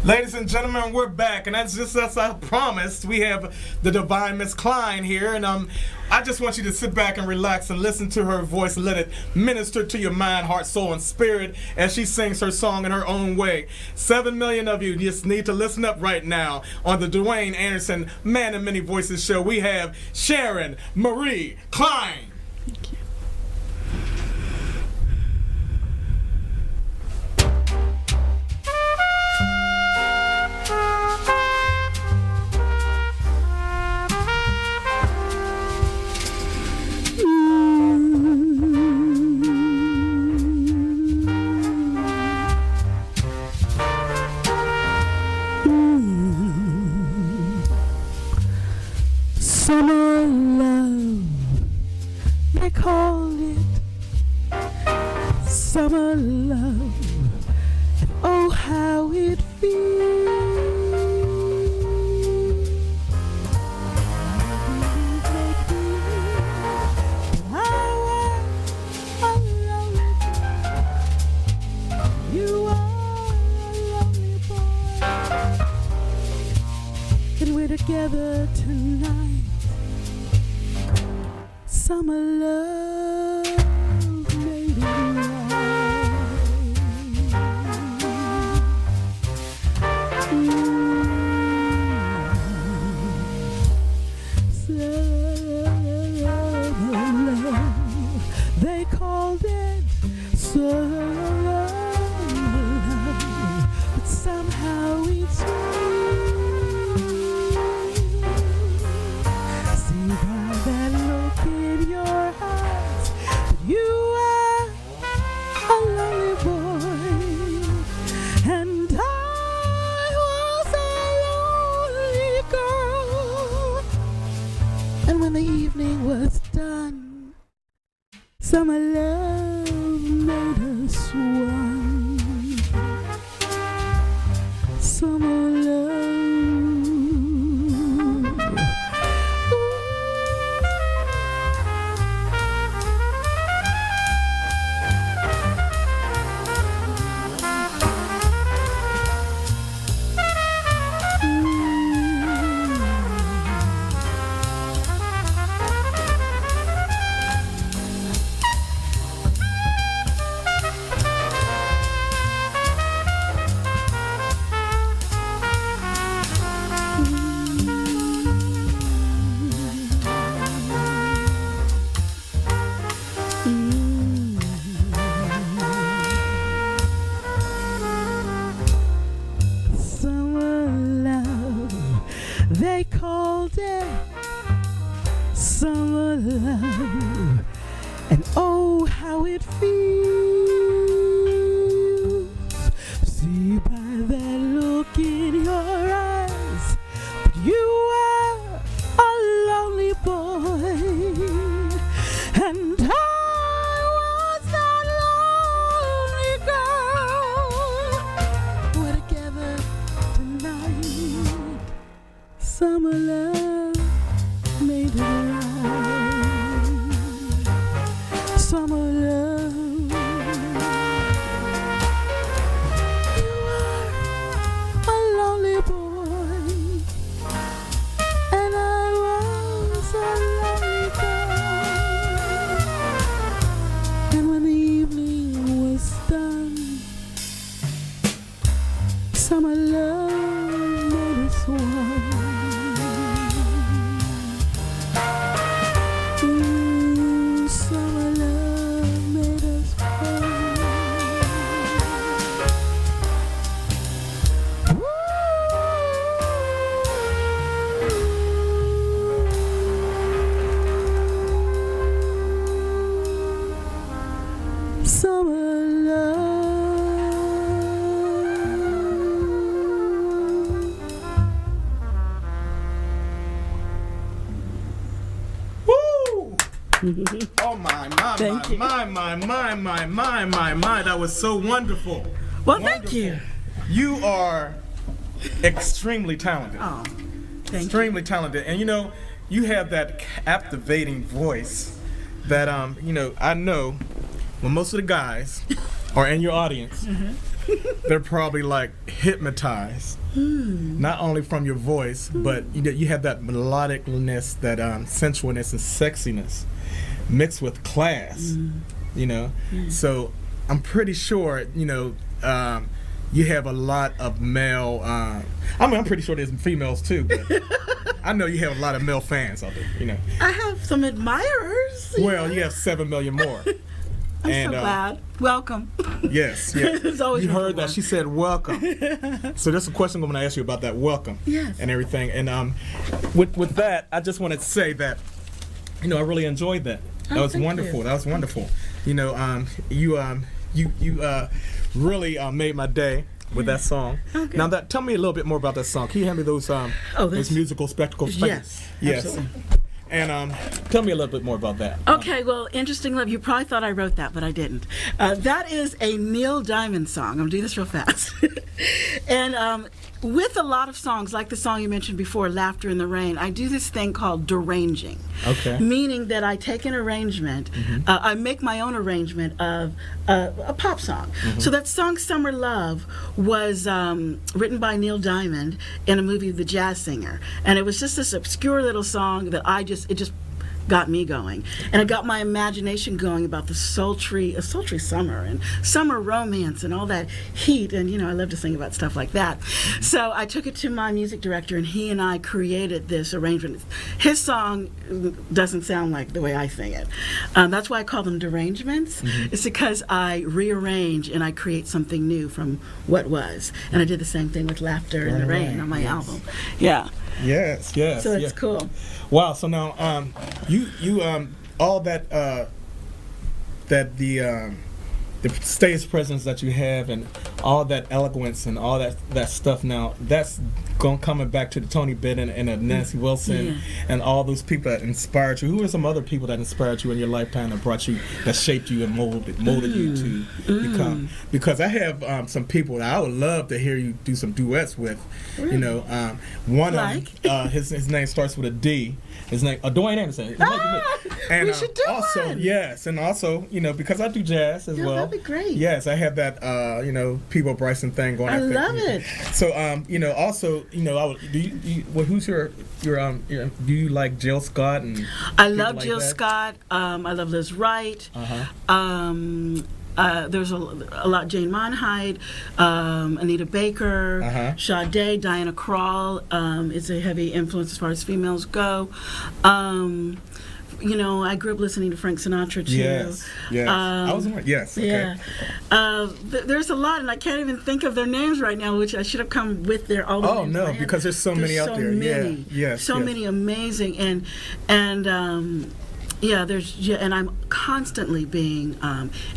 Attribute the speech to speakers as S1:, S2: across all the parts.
S1: Ladies and gentlemen, we're back, and that's just as I promised. We have the divine Miss Klein here, and I just want you to sit back and relax and listen to her voice and let it minister to your mind, heart, soul, and spirit as she sings her song in her own way. 7 million of you just need to listen up right now. On the Dwayne Anderson Man of Many Voices show, we have Sharon Marie Klein.
S2: Thank you. Summer love, they call it summer love, and oh how it feels. You are a lonely boy, and we're together tonight. Summer love made it right. Summer love, they called it summer love, but somehow it's real. See by that look in your eyes, you are a lonely boy, and I was a lonely girl. And when the evening was done, summer love made us one. Summer love. They called it summer love, and oh how it feels. See by that look in your eyes that you are a lonely boy, and I was that lonely girl. We're together tonight. Summer love made it right. Summer love. You are a lonely boy, and I was a lonely girl. And when the evening was done, summer love made us one. Summer love made us one. Summer
S1: Oh my,
S2: Thank you.
S1: my, that was so wonderful.
S2: Well, thank you.
S1: You are extremely talented.
S2: Oh, thank
S1: Extremely talented. And you know, you have that captivating voice that, you know, I know when most of the guys are in your audience, they're probably like hypnotized, not only from your voice, but you have that melodicness, that sensualness and sexiness mixed with class, So I'm pretty sure, you have a lot of male. I'm pretty sure there's females too, but I know you have a lot of male fans out there.
S2: I have some admirers.
S1: Well, you have 7 million more.
S2: I'm so glad. Welcome.
S1: Yes.
S2: It's always
S1: you heard that. She said welcome. So there's a question I'm going to ask you about that welcome.
S2: Yes.
S1: And everything. And with that, I just wanted to say that, I really enjoyed that. That was wonderful. That was wonderful. You really made my day with that song.
S2: Okay.
S1: Now, tell me a little bit more about that song. Can you hand me those musical spectacles?
S2: Yes. Absolutely.
S1: And tell me a little bit more about that.
S2: Okay, well, Interesting Love, you probably thought I wrote that, but I didn't. That is a Neil Diamond song. I'm going to do this real fast. And with a lot of songs, like the song you mentioned before, Laughter in the Rain, I do this thing called deranging.
S1: Okay.
S2: Meaning that I take an arrangement, I make my own arrangement of a pop song. So that song, Summer Love, was written by Neil Diamond in a movie, The Jazz Singer. And it was just this obscure little song that it just got me going, and it got my imagination going about the sultry summer and summer romance and all that heat, and I love to sing about stuff like that. So I took it to my music director, and he and I created this arrangement. His song doesn't sound like the way I sing it. That's why I call them derangements. It's because I rearrange and I create something new from what was, and I did the same thing with Laughter in the Rain on my album. Yeah.
S1: Yes.
S2: So it's cool.
S1: Wow. So now, you all that the stage presence that you have, and all that eloquence and all that stuff. Now that's coming back to the Tony Bennett and Nancy Wilson and all those people that inspired you. Who are some other people that inspired you in your lifetime, that shaped you and molded you to become? Because I have some people that I would love to hear you do some duets with. One of his name starts with a D. His name Dwayne Anderson.
S2: And we should do
S1: also
S2: one.
S1: Yes, and also because I do jazz as well.
S2: That'd be great.
S1: Yes, I have that Peabo Bryson thing going.
S2: I love it.
S1: So also who's your do you like Jill Scott? And
S2: I love
S1: like
S2: Jill
S1: that?
S2: Scott. I love Liz Wright. There's a lot. Jane Monheit, Anita Baker, Sade, Diana Krall is a heavy influence as far as females go. I grew up listening to Frank Sinatra too.
S1: Yes. I was wondering. Yes. Okay.
S2: Yeah. There's a lot, and I can't even think of their names right now, which I should have come with their all the names.
S1: Oh no, because there's so many out there.
S2: Many,
S1: so
S2: many amazing, and I'm constantly being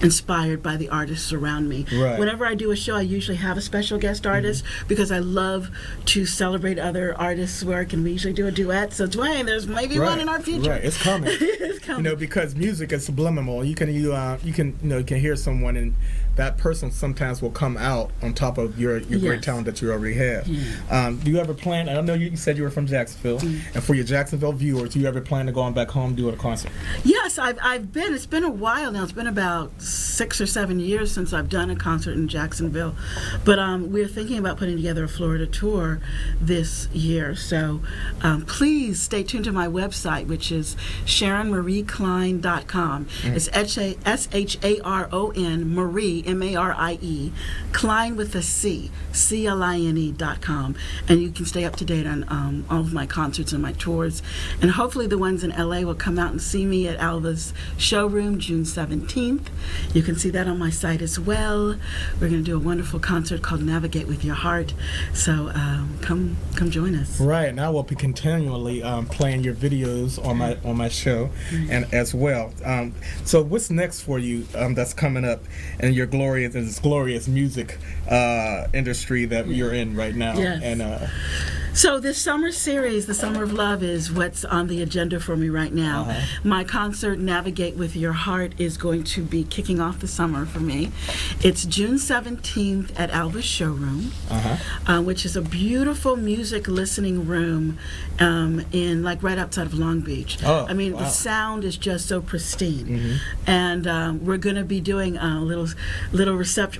S2: inspired by the artists around me.
S1: Right.
S2: Whenever I do a show, I usually have a special guest artist because I love to celebrate other artists' work, and we usually do a duet. So Dwayne, there's maybe one in our future.
S1: Right, it's coming.
S2: It's coming.
S1: Because music is subliminal. You can hear someone, and that person sometimes will come out on top of your great talent that you already have. Yeah. Do you ever plan? I know you said you were from Jacksonville, and for your Jacksonville viewers, do you ever plan to go on back home doing a concert?
S2: Yes, I've been. It's been a while now. It's been about 6 or 7 years since I've done a concert in Jacksonville, but we're thinking about putting together a Florida tour this year. So please stay tuned to my website, which is SharonMarieKlein.com. It's SHARON Marie MARIE Klein with a C, CLINE.com, and you can stay up to date on all of my concerts and my tours, and hopefully the ones in LA will come out and see me at Alva's showroom June 17th. You can see that on my site as well. We're going to do a wonderful concert called Navigate with Your Heart, so come join us.
S1: Right, and I will be continually playing your videos on my show, and as well. So what's next for you that's coming up in your glorious music industry that you're in right now?
S2: Yes.
S1: And
S2: So this summer series, The Summer of Love, is what's on the agenda for me right now. My concert, Navigate with Your Heart, is going to be kicking off the summer for me. It's June 17th at Alva's Showroom, which is a beautiful music listening room in like right outside of Long Beach. I mean, the sound is just so pristine. And we're going to be doing a little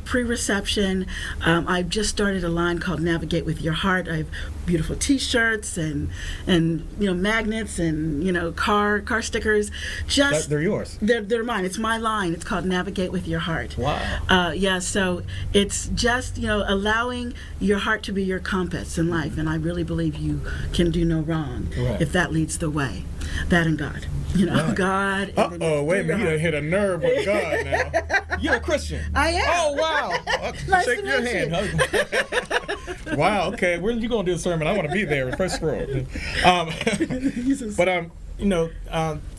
S2: pre-reception. I've just started a line called Navigate with Your Heart. I have beautiful T-shirts and magnets and car stickers.
S1: They're yours.
S2: They're mine. It's my line. It's called Navigate with Your Heart.
S1: Wow.
S2: Yeah. So it's just allowing your heart to be your compass in life, and I really believe you can do no wrong if that leads the way. That and God. God.
S1: Wait a minute. You done hit a nerve with God now. You're a Christian.
S2: I am.
S1: Oh, wow.
S2: Nice
S1: Shake
S2: to
S1: your
S2: meet
S1: hand. Wow, okay. When you going to do a sermon? I want to be there, first row. But,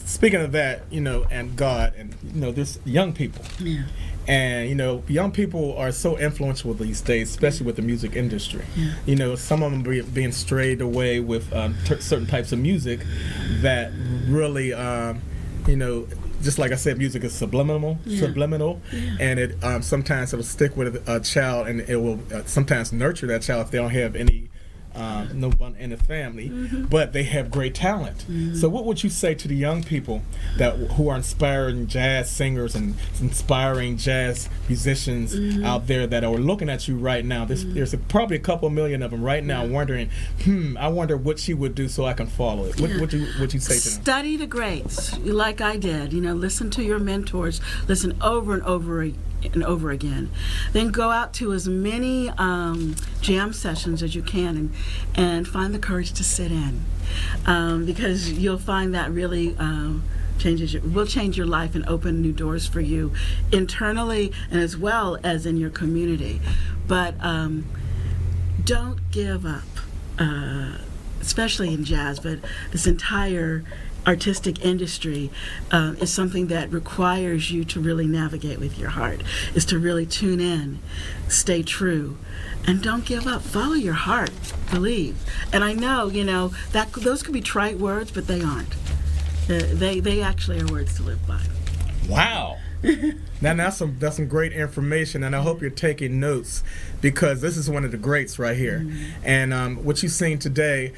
S1: speaking of that, and God, and, there's young people.
S2: Yeah.
S1: And, young people are so influential these days, especially with the music industry.
S2: Yeah.
S1: Some of them being strayed away with certain types of music that really, just like I said, music is subliminal, and it sometimes it'll stick with a child, and it will sometimes nurture that child if they don't have any no one in the family, but they have great talent. So what would you say to the young people who are inspiring jazz singers and inspiring jazz musicians out there that are looking at you right now? There's probably a couple million of them right now wondering, I wonder what she would do so I can follow it. What would you say to them?
S2: Study the greats like I did. Listen to your mentors. Listen over and over again. Then go out to as many jam sessions as you can and find the courage to sit in, because you'll find that really will change your life and open new doors for you internally and as well as in your community. But don't give up, especially in jazz, but this entire artistic industry is something that requires you to really navigate with your heart, is to really tune in, stay true, and don't give up. Follow your heart, believe. And I know, that those could be trite words, but they aren't. They actually are words to live by.
S1: Wow. Now that's some great information, and I hope you're taking notes, because this is one of the greats right here. And what you've seen today,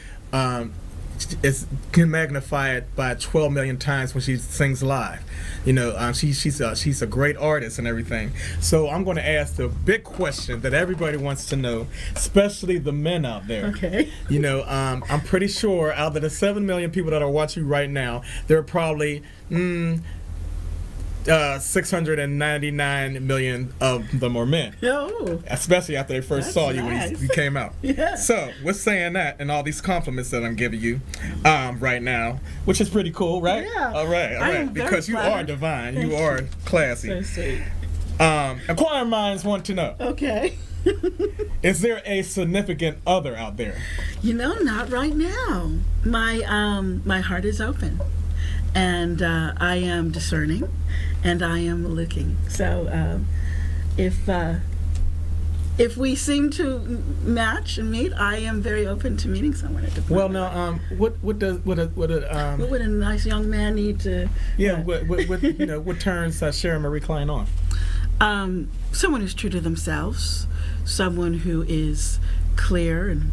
S1: can magnify it by 12 million times when she sings live. She's a great artist and everything. So I'm going to ask the big question that everybody wants to know, especially the men out there.
S2: Okay.
S1: I'm pretty sure out of the 7 million people that are watching right now, there are probably 699 million of them are men.
S2: Oh.
S1: Especially after they first saw you
S2: nice.
S1: when you came out.
S2: Yeah.
S1: So, we're saying that and all these compliments that I'm giving you right now, which is pretty cool, right?
S2: Yeah.
S1: All right. Because you are divine. You are classy.
S2: So sweet.
S1: Inquiring minds want to know.
S2: Okay.
S1: Is there a significant other out there?
S2: Not right now. My heart is open. And I am discerning, and I am looking. So if we seem to match and meet, I am very open to meeting someone at the point.
S1: Well, now, what would
S2: a nice young man need to?
S1: Yeah, what turns Sharon Marie Klein on?
S2: Someone who's true to themselves, someone who is clear and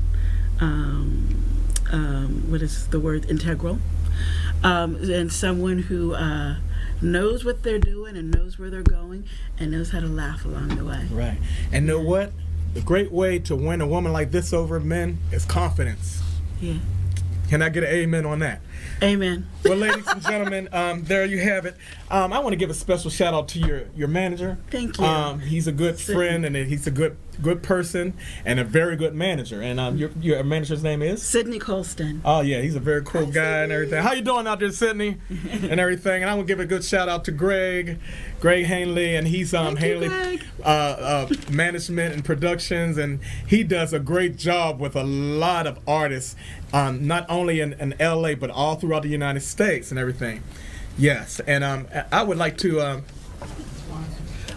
S2: what is the word, integral. And someone who knows what they're doing and knows where they're going and knows how to laugh along the way.
S1: Right. And know what? The great way to win a woman like this over men is confidence.
S2: Yeah.
S1: Can I get an amen on that?
S2: Amen.
S1: Well, ladies and gentlemen, there you have it. I want to give a special shout out to your manager.
S2: Thank you.
S1: He's a good friend, and he's a good person and a very good manager. And your manager's name is?
S2: Sidney Colston.
S1: Oh, yeah, he's a very cool guy and everything. How you doing out there, Sidney? And everything. And I want to give a good shout out to Greg Hanley, and he's Hanley Management and Productions, and he does a great job with a lot of artists, not only in LA, but all throughout the United States and everything. Yes, and I would like to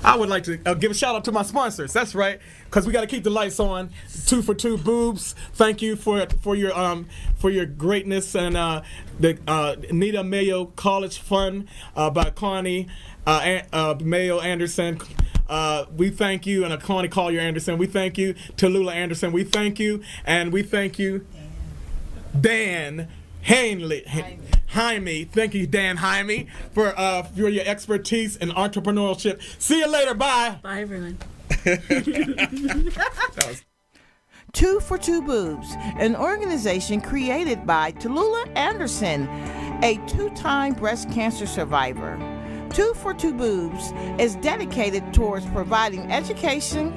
S1: I would like to give a shout out to my sponsors. That's right, because we got to keep the lights on. 2 for 2 Boobs. Thank you for your greatness, and the Anita Mayo College Fund by Connie Mayo Anderson. We thank you, and Connie Collier Anderson. We thank you, Tallulah Anderson. We thank you, and we thank you, Dan Jaime. Thank you, Dan Jaime, for your expertise in entrepreneurship. See you later. Bye.
S2: Bye, everyone.
S3: 2 for 2 Boobs, an organization created by Tallulah Anderson, a 2-time breast cancer survivor. 2 for 2 Boobs is dedicated towards providing education,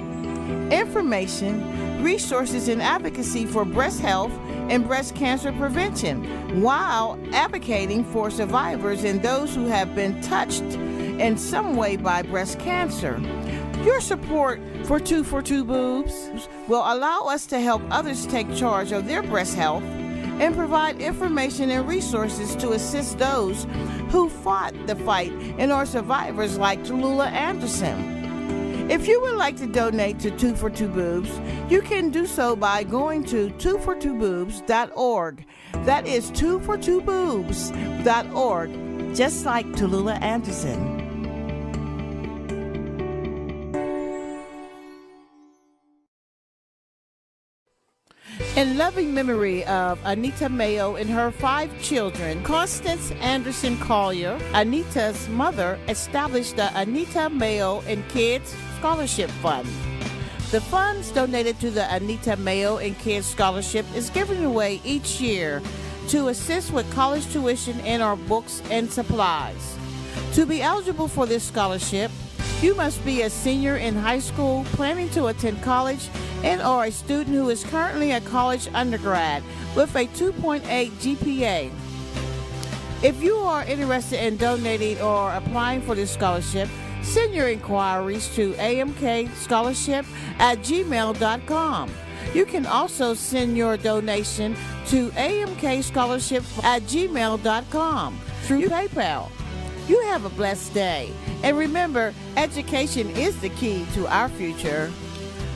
S3: information, resources, and advocacy for breast health and breast cancer prevention, while advocating for survivors and those who have been touched in some way by breast cancer. Your support for 2 for 2 Boobs will allow us to help others take charge of their breast health and provide information and resources to assist those who fought the fight and are survivors like Tallulah Anderson. If you would like to donate to 2 for 2 Boobs, you can do so by going to 2for2boobs.org. That is 2for2boobs.org, just like Tallulah Anderson. In loving memory of Anita Mayo and her 5 children, Constance Anderson Collier, Anita's mother, established the Anita Mayo and Kids Scholarship Fund. The funds donated to the Anita Mayo and Kids Scholarship is given away each year to assist with college tuition and/or books and supplies. To be eligible for this scholarship, you must be a senior in high school, planning to attend college, and/or a student who is currently a college undergrad with a 2.8 GPA. If you are interested in donating or applying for this scholarship, send your inquiries to amkscholarship@gmail.com. You can also send your donation to amkscholarship@gmail.com through PayPal. You have a blessed day. And remember, education is the key to our future.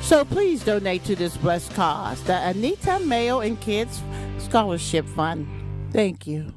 S3: So please donate to this blessed cause, the Anita Mayo and Kids Scholarship Fund. Thank you.